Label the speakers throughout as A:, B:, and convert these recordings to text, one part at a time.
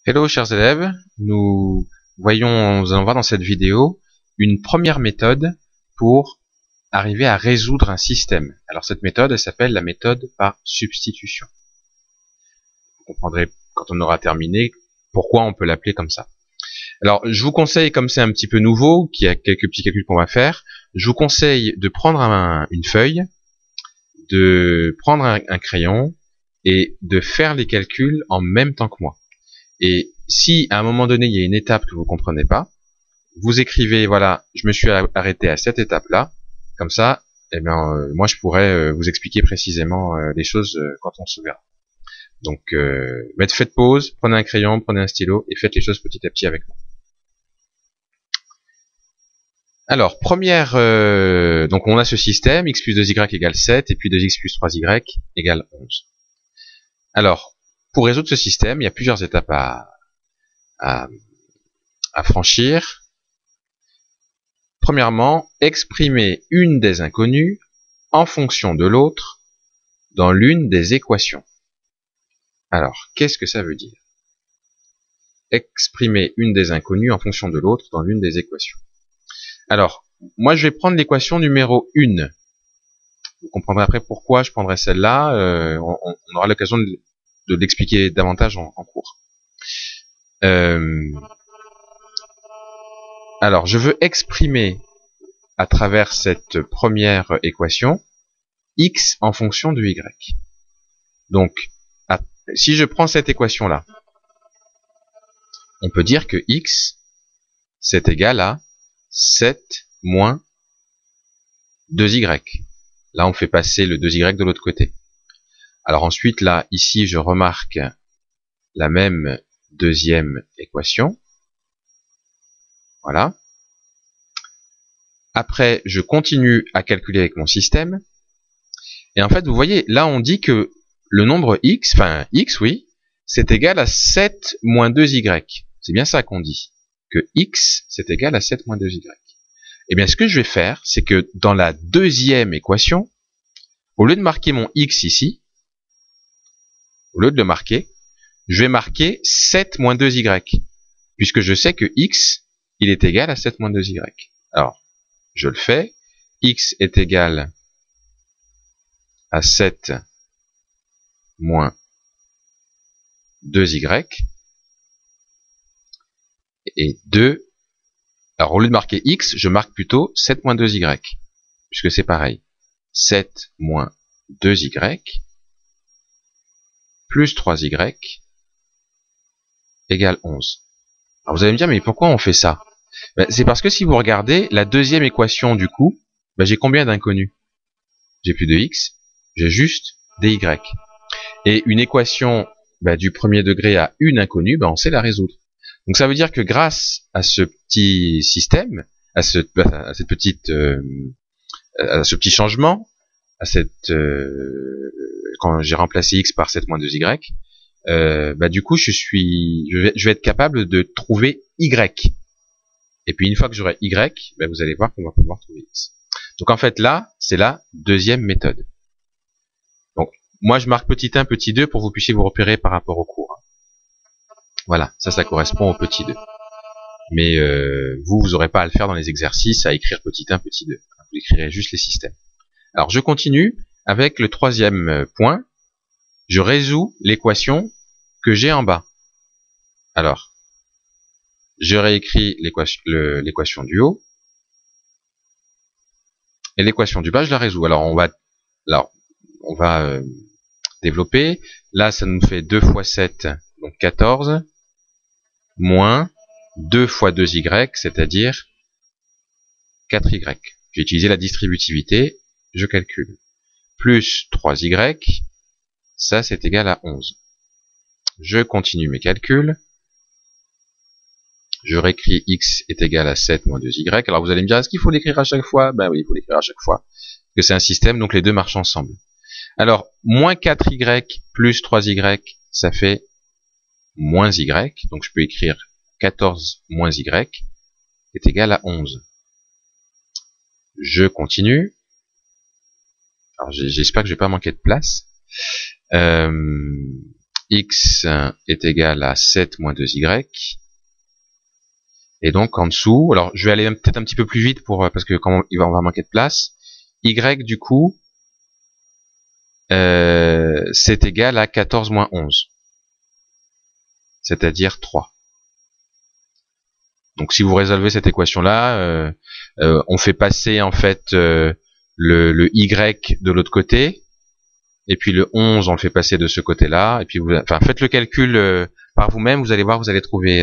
A: Hello chers élèves, nous allons voir dans cette vidéo une première méthode pour arriver à résoudre un système. Alors cette méthode, elle s'appelle la méthode par substitution. Vous comprendrez quand on aura terminé pourquoi on peut l'appeler comme ça. Alors je vous conseille, comme c'est un petit peu nouveau, qu'il y a quelques petits calculs qu'on va faire, je vous conseille de prendre une feuille, de prendre un crayon et de faire les calculs en même temps que moi. Et si à un moment donné il y a une étape que vous comprenez pas, vous écrivez voilà, je me suis arrêté à cette étape-là, comme ça, eh bien moi je pourrais vous expliquer précisément les choses quand on se verra. Donc faites pause, prenez un crayon, prenez un stylo et faites les choses petit à petit avec moi. Alors première, donc on a ce système x plus 2y égale 7 et puis 2x plus 3y égale 11. Alors pour résoudre ce système, il y a plusieurs étapes à franchir. Premièrement, exprimer une des inconnues en fonction de l'autre dans l'une des équations. Alors, qu'est-ce que ça veut dire? Exprimer une des inconnues en fonction de l'autre dans l'une des équations. Alors, moi je vais prendre l'équation numéro 1. Vous comprendrez après pourquoi je prendrai celle-là. On aura l'occasion de l'expliquer davantage en cours. Alors, je veux exprimer à travers cette première équation x en fonction de y. Donc, si je prends cette équation-là, on peut dire que x, c'est égal à 7 moins 2y. Là, on fait passer le 2y de l'autre côté. Alors ensuite, là, ici, je remarque la même deuxième équation. Voilà. Après, je continue à calculer avec mon système. Et en fait, vous voyez, là, on dit que le nombre x, enfin x, oui, c'est égal à 7 moins 2y. C'est bien ça qu'on dit, que x, c'est égal à 7 moins 2y. Eh bien, ce que je vais faire, c'est que dans la deuxième équation, au lieu de marquer mon x ici, au lieu de le marquer, je vais marquer 7 moins 2y, puisque je sais que x, il est égal à 7 moins 2y. Alors, je le fais, x est égal à 7 moins 2y, et 2, alors au lieu de marquer x, je marque plutôt 7 moins 2y, puisque c'est pareil. 7 moins 2y plus 3y égale 11. Alors vous allez me dire, mais pourquoi on fait ça? C'est parce que si vous regardez la deuxième équation du coup, j'ai combien d'inconnus? J'ai plus de x, j'ai juste des y. Et une équation du premier degré à une inconnue, on sait la résoudre. Donc ça veut dire que grâce à ce petit système, à ce petit changement, quand j'ai remplacé x par 7 moins 2y, du coup je vais être capable de trouver y. Et puis une fois que j'aurai y, vous allez voir qu'on va pouvoir trouver x. Donc en fait là, c'est la deuxième méthode. Donc moi je marque petit 1, petit 2 pour que vous puissiez vous repérer par rapport au cours. Voilà, ça correspond au petit 2. Mais vous n'aurez pas à le faire dans les exercices, à écrire petit 1, petit 2. Vous écrirez juste les systèmes. Alors je continue avec le troisième point. Je résous l'équation que j'ai en bas. Alors, je réécris l'équation du haut. Et l'équation du bas, je la résous. Alors on va développer. Là, ça nous fait 2 fois 7, donc 14, moins 2 fois 2y, c'est-à-dire 4y. J'ai utilisé la distributivité, je calcule. Plus 3y, ça c'est égal à 11. Je continue mes calculs. Je réécris x est égal à 7 moins 2y. Alors vous allez me dire, est-ce qu'il faut l'écrire à chaque fois? Ben oui, il faut l'écrire à chaque fois. Parce que c'est un système, donc les deux marchent ensemble. Alors, moins 4y plus 3y, ça fait moins y. Donc je peux écrire 14 moins y est égal à 11. Je continue. Alors j'espère que je vais pas manquer de place. x est égal à 7 moins 2y. Et donc en dessous, alors je vais aller peut-être un petit peu plus vite parce que quand on va manquer de place. Y du coup, c'est égal à 14 moins 11. C'est-à-dire 3. Donc si vous résolvez cette équation-là, on fait passer en fait le y de l'autre côté, et puis le 11 on le fait passer de ce côté-là, et puis faites le calcul par vous-même, vous allez voir, vous allez trouver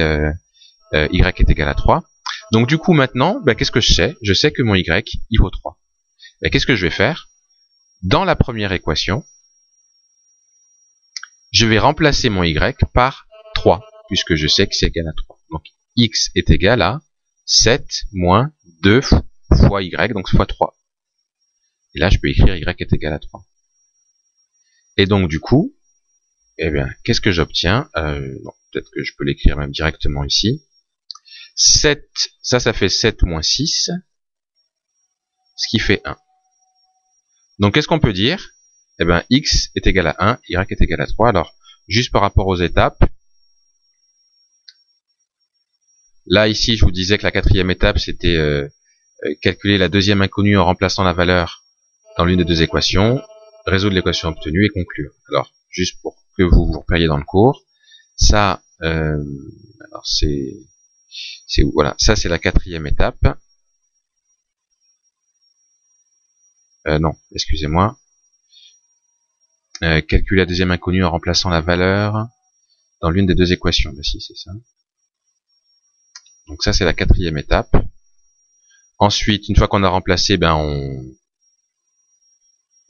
A: y est égal à 3. Donc du coup maintenant, qu'est-ce que je sais? Je sais que mon y, il vaut 3. Qu'est-ce que je vais faire? Dans la première équation, je vais remplacer mon y par 3, puisque je sais que c'est égal à 3. Donc x est égal à 7 moins 2 fois y, donc fois 3. Et là, je peux écrire y est égal à 3. Et donc du coup, qu'est-ce que j'obtiens? Peut-être que je peux l'écrire même directement ici. 7, ça fait 7 moins 6, ce qui fait 1. Donc qu'est-ce qu'on peut dire? X est égal à 1, Y est égal à 3. Alors, juste par rapport aux étapes, là ici je vous disais que la quatrième étape c'était calculer la deuxième inconnue en remplaçant la valeur dans l'une des deux équations, résoudre l'équation obtenue et conclure. Alors, juste pour que vous vous repériez dans le cours, ça, alors voilà, ça c'est la quatrième étape. Non, excusez-moi. Calculer la deuxième inconnue en remplaçant la valeur dans l'une des deux équations. Si, c'est ça. Donc ça c'est la quatrième étape. Ensuite, une fois qu'on a remplacé,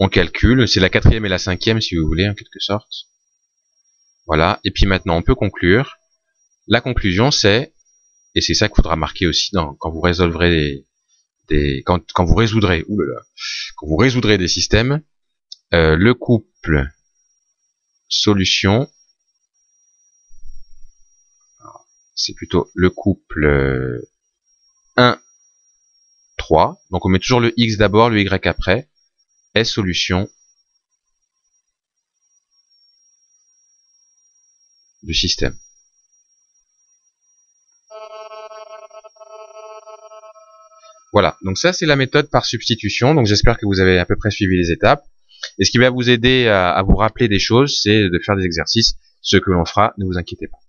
A: on calcule. C'est la quatrième et la cinquième si vous voulez, en quelque sorte. Voilà. Et puis maintenant on peut conclure. La conclusion c'est, et c'est ça qu'il faudra marquer aussi quand vous résolverez quand vous résoudrez, quand vous résoudrez des systèmes, le couple solution, c'est plutôt le couple 1, 3, donc on met toujours le x d'abord, le y après, est solution du système. Voilà, donc ça c'est la méthode par substitution, donc j'espère que vous avez à peu près suivi les étapes. Et ce qui va vous aider à vous rappeler des choses, c'est de faire des exercices, ce que l'on fera, ne vous inquiétez pas.